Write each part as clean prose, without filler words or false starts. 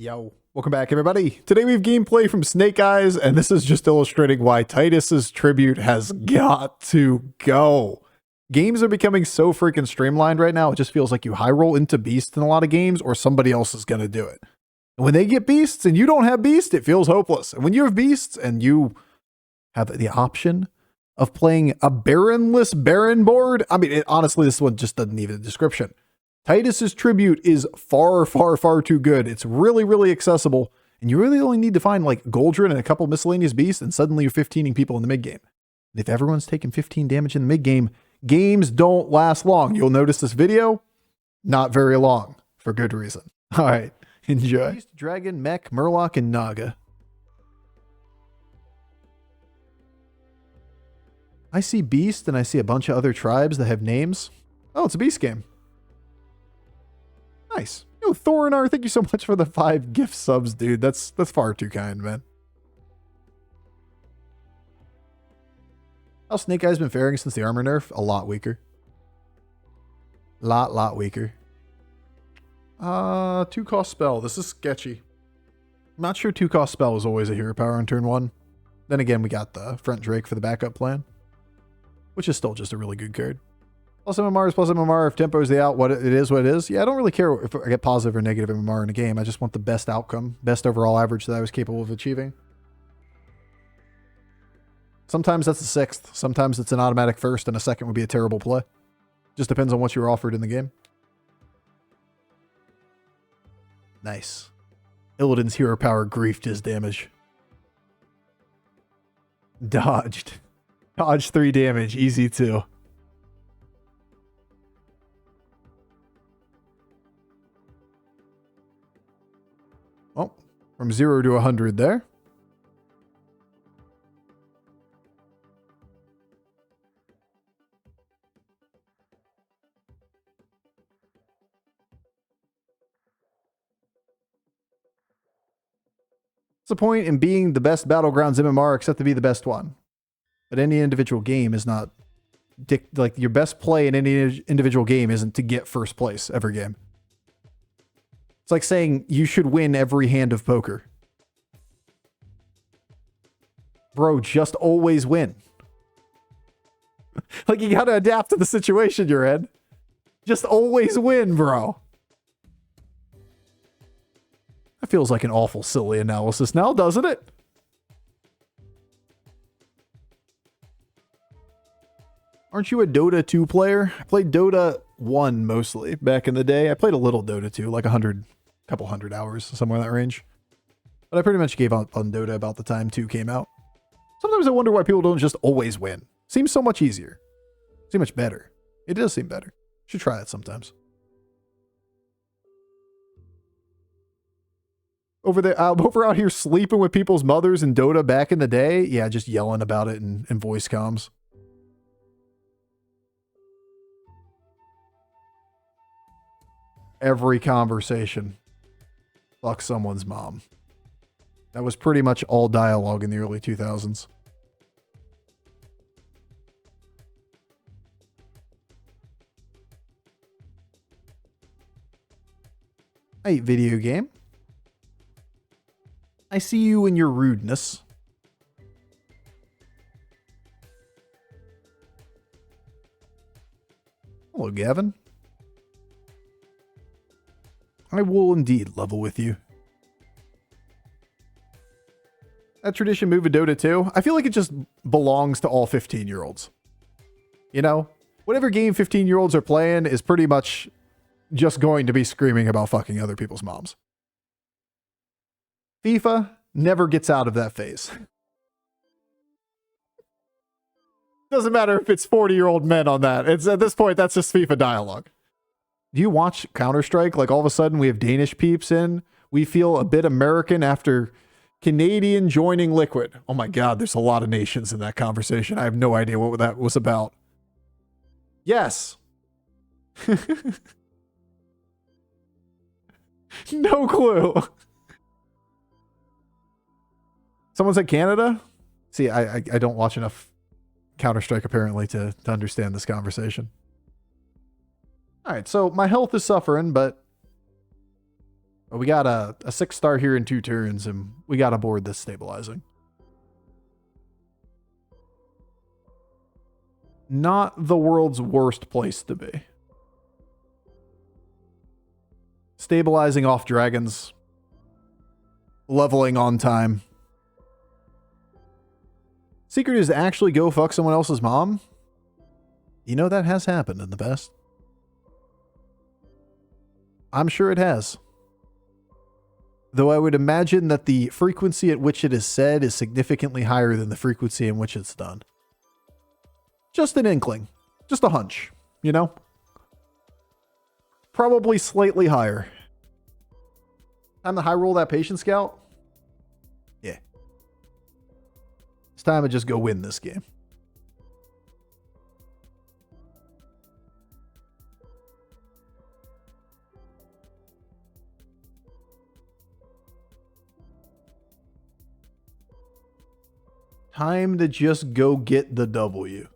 Yo, welcome back everybody. Today we have gameplay from Snake Eyes, and this is just illustrating why Titus's tribute has got to go. Games are becoming so freaking streamlined right now, it just feels like you high roll into Beast in a lot of games, or somebody else is going to do it. And when they get Beasts and you don't have Beast, it feels hopeless. And when you have Beasts and you have the option of playing a Baronless Baron board, I mean, honestly, this one just doesn't need a description. Titus's tribute is far, far, far too good. It's really, really accessible, and you really only need to find like goldrinn and a couple miscellaneous beasts, and suddenly you're 15ing people in the mid game. And if everyone's taking 15 damage in the mid game, games don't last long. You'll notice this video, not very long, for good reason. All right, enjoy. Beast, Dragon, Mech, Murloc, and Naga. I see Beast, and I see a bunch of other tribes that have names. Oh, it's a Beast game. Nice. Yo, Thorinar, thank you so much for the 5 gift subs, dude. That's far too kind, man. How Snake Eyes been faring since the armor nerf? A lot weaker. Lot weaker. 2-cost spell. This is sketchy. I'm not sure 2-cost spell is always a hero power on turn 1. Then again, we got the front Drake for the backup plan, which is still just a really good card. Plus MMR is plus MMR. If tempo is the out, what it is, what it is. Yeah, I don't really care if I get positive or negative MMR in a game. I just want the best outcome, best overall average that I was capable of achieving. Sometimes that's a 6th. Sometimes it's an automatic 1st, and a 2nd would be a terrible play. Just depends on what you were offered in the game. Nice. Illidan's hero power griefed his damage. Dodged. Dodged 3 damage. Easy 2. Oh, from 0 to 100 there. What's the point in being the best Battlegrounds MMR except to be the best one? But any individual game is not... like, your best play in any individual game isn't to get first place every game. It's like saying you should win every hand of poker. Bro, just always win. Like, you gotta adapt to the situation you're in. Just always win, bro. That feels like an awful silly analysis now, doesn't it? Aren't you a Dota 2 player? I played Dota 1 mostly back in the day. I played a little Dota 2, like 100... couple hundred hours, somewhere in that range. But I pretty much gave up on Dota about the time 2 came out. Sometimes I wonder why people don't just always win. Seems so much easier. Seems much better. It does seem better. Should try that sometimes. Over there, Bofur out here sleeping with people's mothers in Dota back in the day. Yeah, just yelling about it in voice comms. Every conversation. Fuck someone's mom. That was pretty much all dialogue in the early 2000s. Hey, video game. I see you in your rudeness. Hello, Gavin. I will indeed level with you. That tradition move in Dota 2, I feel like it just belongs to all 15-year-olds. You know? Whatever game 15-year-olds are playing is pretty much just going to be screaming about fucking other people's moms. FIFA never gets out of that phase. Doesn't matter if it's 40-year-old men on that. It's at this point, that's just FIFA dialogue. Do you watch Counter-Strike? Like, all of a sudden we have Danish peeps in. We feel a bit American after Canadian joining Liquid. Oh my God, there's a lot of nations in that conversation. I have no idea what that was about. Yes. No clue. Someone said Canada? See, I don't watch enough Counter-Strike apparently to understand this conversation. All right, so my health is suffering, but But we got a 6-star here in 2 turns, and we got to board this stabilizing. Not the world's worst place to be. Stabilizing off dragons. Leveling on time. Secret is to actually go fuck someone else's mom. You know that has happened in the past. I'm sure it has. Though I would imagine that the frequency at which it is said is significantly higher than the frequency in which it's done. Just an inkling. Just a hunch, you know? Probably slightly higher. Time to high roll that patient scout? Yeah. It's time to just go win this game. Time to just go get the W.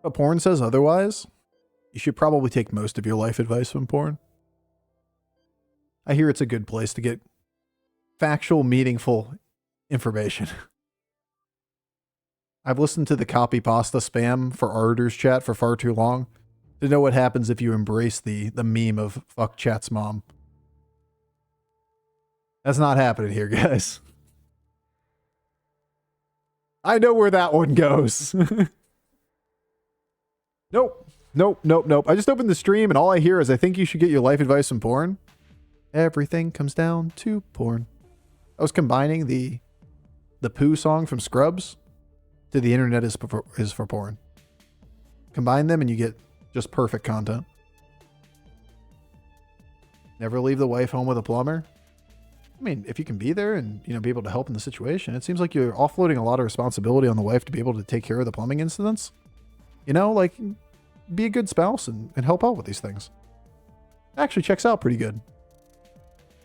But porn says otherwise. You should probably take most of your life advice from porn. I hear it's a good place to get factual, meaningful information. I've listened to the copy pasta spam for Ardor's chat for far too long to know what happens if you embrace the meme of fuck chat's mom. That's not happening here, guys. I know where that one goes. Nope. I just opened the stream and all I hear is I think you should get your life advice from porn. Everything comes down to porn. I was combining the poo song from Scrubs to the internet is for porn. Combine them and you get just perfect content. Never leave the wife home with a plumber. I mean, if you can be there and, you know, be able to help in the situation, it seems like you're offloading a lot of responsibility on the wife to be able to take care of the plumbing incidents. You know, like, be a good spouse and help out with these things. Actually checks out pretty good.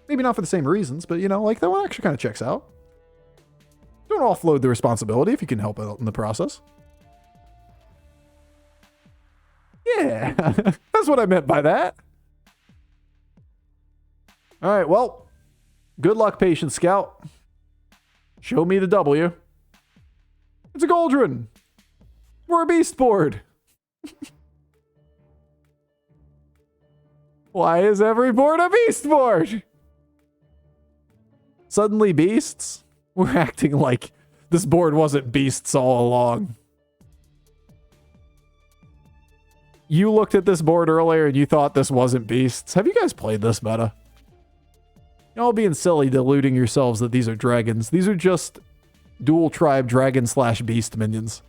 Maybe not for the same reasons, but, you know, like, that one actually kind of checks out. Don't offload the responsibility if you can help out in the process. Yeah, that's what I meant by that. All right, well, good luck, patient scout. Show me the W. It's a goldrinn. We're a beast board. Why is every board a beast board? Suddenly beasts? We're acting like this board wasn't beasts all along. You looked at this board earlier and you thought this wasn't beasts. Have you guys played this meta? You're all being silly, deluding yourselves that these are dragons. These are just dual tribe dragon / beast minions.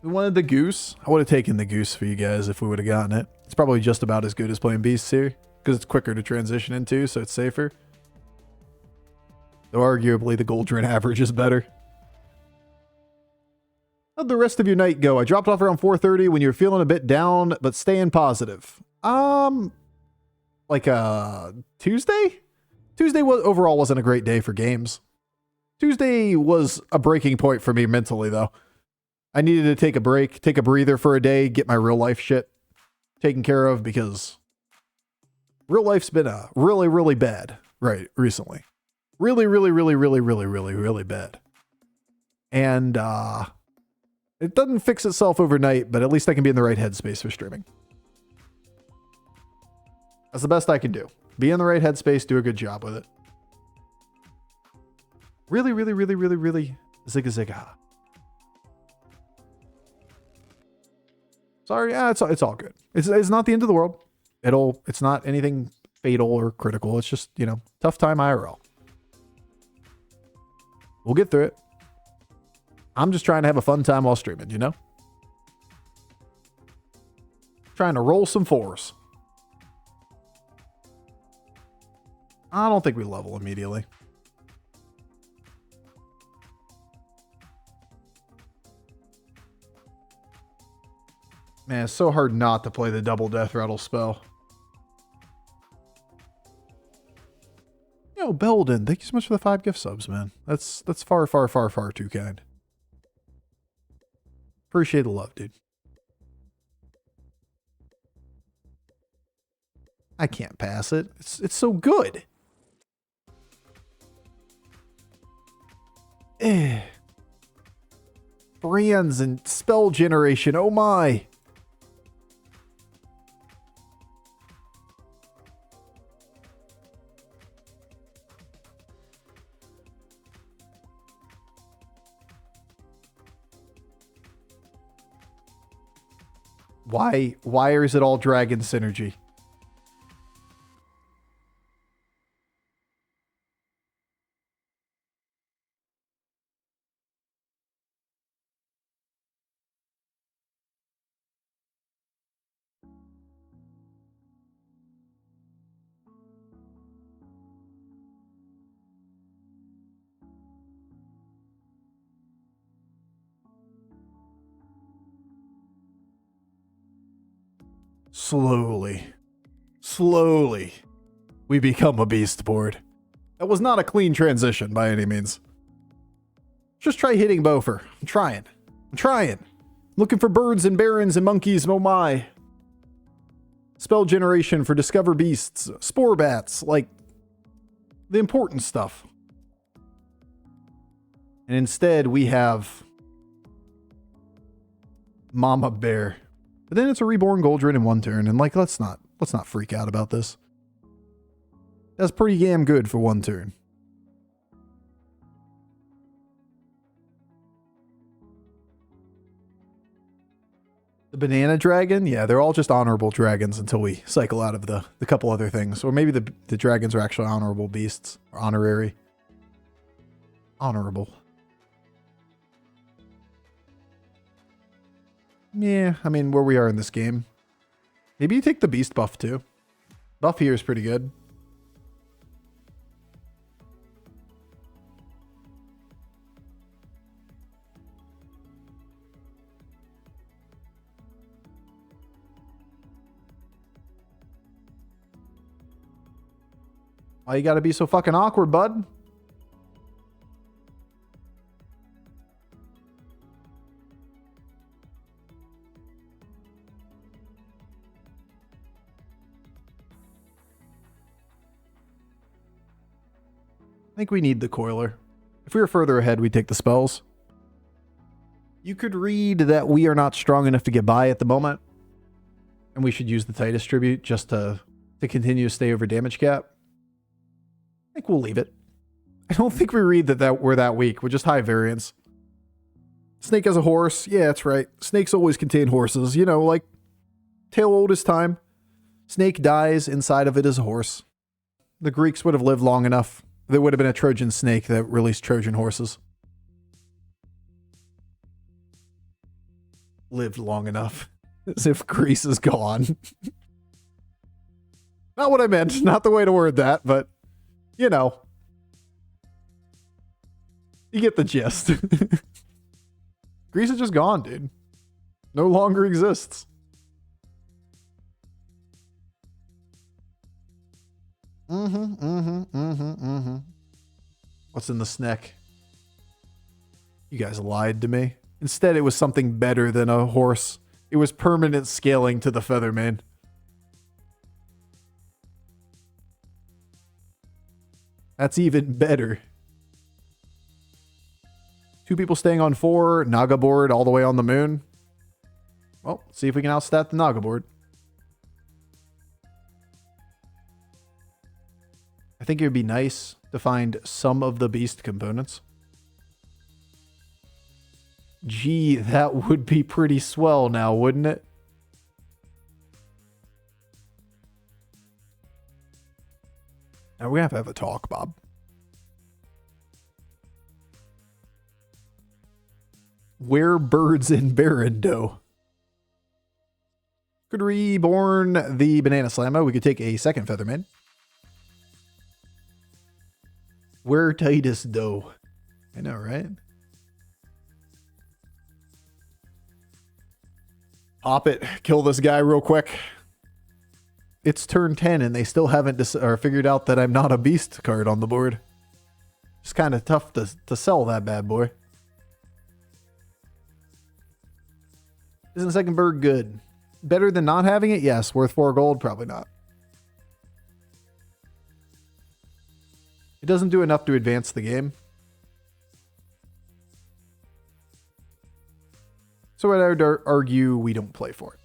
We wanted the goose. I would have taken the goose for you guys if we would have gotten it. It's probably just about as good as playing beasts here because it's quicker to transition into, so it's safer. Though arguably the goldrinn average is better. How'd the rest of your night go? I dropped off around 4:30 when you were feeling a bit down, but staying positive. Like Tuesday? Tuesday overall wasn't a great day for games. Tuesday was a breaking point for me mentally, though. I needed to take a break, take a breather for a day, get my real life shit taken care of because real life's been really bad recently. Really bad. And it doesn't fix itself overnight, but at least I can be in the right headspace for streaming. That's the best I can do. Be in the right headspace, do a good job with it. Really zigga. Sorry, it's all good. It's not the end of the world. It's not anything fatal or critical. It's just, you know, tough time IRL. We'll get through it. I'm just trying to have a fun time while streaming, you know? Trying to roll some 4s. I don't think we level immediately. Man, it's so hard not to play the double death rattle spell. Yo, Belden, thank you so much for the 5 gift subs, man. That's far too kind. Appreciate the love, dude. I can't pass it. It's so good. Brands and spell generation. Oh my. Why is it all dragon synergy? Slowly, we become a beast board. That was not a clean transition by any means. Just try hitting Bofur. I'm trying. Looking for birds and barons and monkeys, oh my. Spell generation for discover beasts, spore bats, like the important stuff. And instead we have Mama Bear. But then it's a reborn goldrinn in one turn, and like let's not freak out about this. That's pretty damn good for one turn. The banana dragon? Yeah, they're all just honorable dragons until we cycle out of the couple other things. Or maybe the dragons are actually honorable beasts. Or honorary. Honorable. Yeah, I mean, where we are in this game. Maybe you take the beast buff too. Buff here is pretty good. Why you gotta be so fucking awkward, bud? I think we need the coiler. If we were further ahead, we'd take the spells. You could read that we are not strong enough to get by at the moment, and we should use the Titus tribute just to continue to stay over damage cap. I think we'll leave it. I don't think we read that we're that weak. We're just high variance. Snake as a horse. Yeah, that's right. Snakes always contain horses. You know, like tale old as time. Snake dies, inside of it is a horse. The Greeks would have lived long enough. There would have been a Trojan snake that released Trojan horses. Lived long enough. As if Greece is gone. Not what I meant. Not the way to word that, but, you know. You get the gist. Greece is just gone, dude. No longer exists. What's in the snack? You guys lied to me. Instead, it was something better than a horse. It was permanent scaling to the Featherman. That's even better. 2 people staying on 4, Naga board all the way on the moon. Well, see if we can outstat the Naga board. I think it would be nice to find some of the beast components. Gee, that would be pretty swell now, wouldn't it? Now we have to have a talk, Bob. Where birds in Barrendo? Could reborn the Banana Slammo. We could take a second Featherman. Where Titus though? I know, right? Pop it. Kill this guy real quick. It's turn 10 and they still haven't figured out that I'm not a beast card on the board. It's kind of tough to sell that bad boy. Isn't second bird good? Better than not having it? Yes. Worth 4 gold? Probably not. It doesn't do enough to advance the game. So I would argue we don't play for it.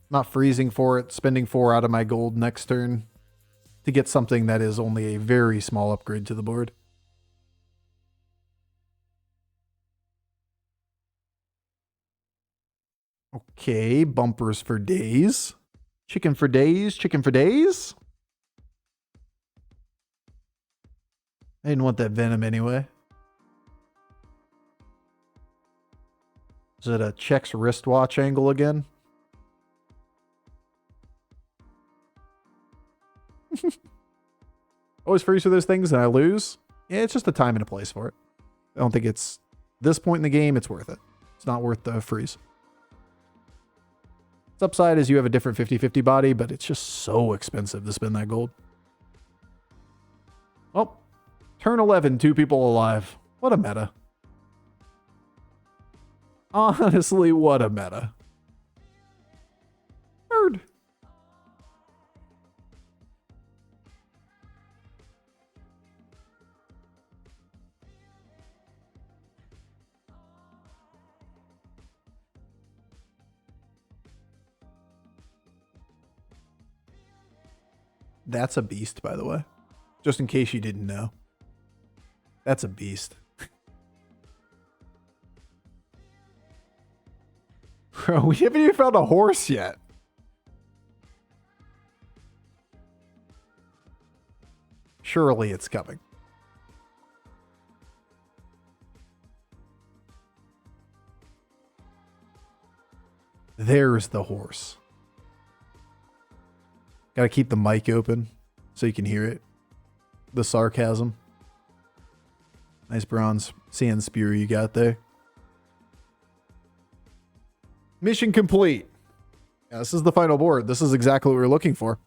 Not freezing for it, spending 4 out of my gold next turn to get something that is only a very small upgrade to the board. Okay, bumpers for days. Chicken for days, chicken for days. I didn't want that venom anyway. Is it a checks wristwatch angle again? Always freeze for those things and I lose. Yeah, it's just a time and a place for it. I don't think it's this point in the game, it's worth it. It's not worth the freeze. Its upside is you have a different 50-50 body, but it's just so expensive to spend that gold. Oh, turn 11, 2 people alive. What a meta. Honestly, what a meta. Bird. That's a beast, by the way. Just in case you didn't know. That's a beast. Bro, we haven't even found a horse yet. Surely it's coming. There's the horse. Gotta keep the mic open so you can hear it. The sarcasm. Nice bronze sand spear you got there. Mission complete. Yeah, this is the final board. This is exactly what we were looking for.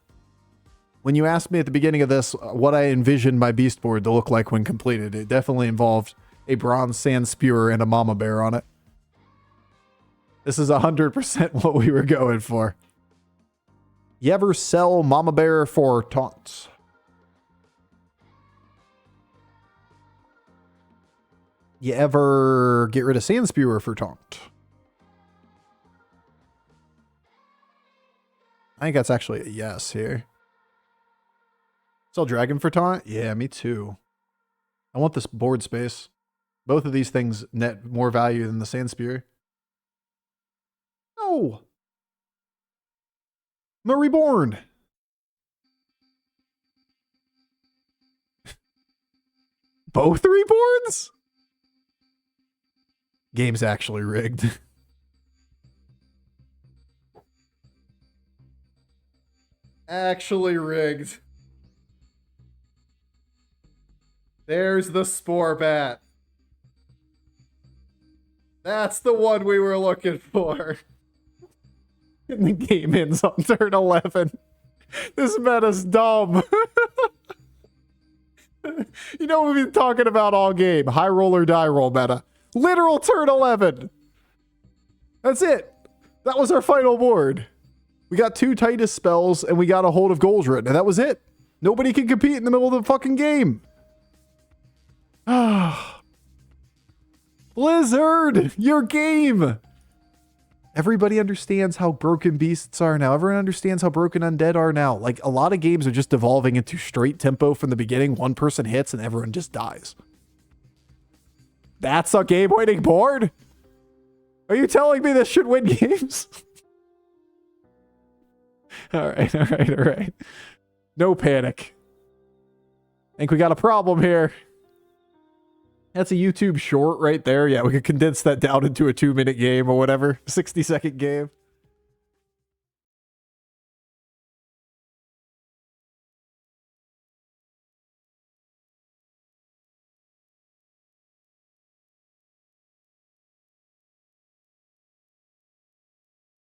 When you asked me at the beginning of this what I envisioned my beast board to look like when completed, it definitely involved a bronze sand spear and a mama bear on it. This is 100% what we were going for. You ever sell mama bear for taunts? You ever get rid of sand spewer for taunt? I think that's actually a yes here. Sell dragon for taunt? Yeah, me too. I want this board space. Both of these things net more value than the sand spear. No! The reborn. Both reborns? Game's actually rigged. Actually rigged. There's the spore bat. That's the one we were looking for. And the game ends on turn 11. This meta's dumb. You know what we've been talking about all game. High roll or die roll meta. Literal turn 11. That's it. That was our final board. We got 2 Titus spells and we got a hold of goldrinn, and that was it. Nobody can compete in the middle of the fucking game. Blizzard, your game. Everybody understands how broken beasts are now. Everyone understands how broken undead are now. Like, a lot of games are just devolving into straight tempo from the beginning. One person hits and everyone just dies. That's a game-winning board? Are you telling me this should win games? All right. No panic. I think we got a problem here. That's a YouTube short right there. Yeah, we could condense that down into a 2-minute game or whatever. 60-second game.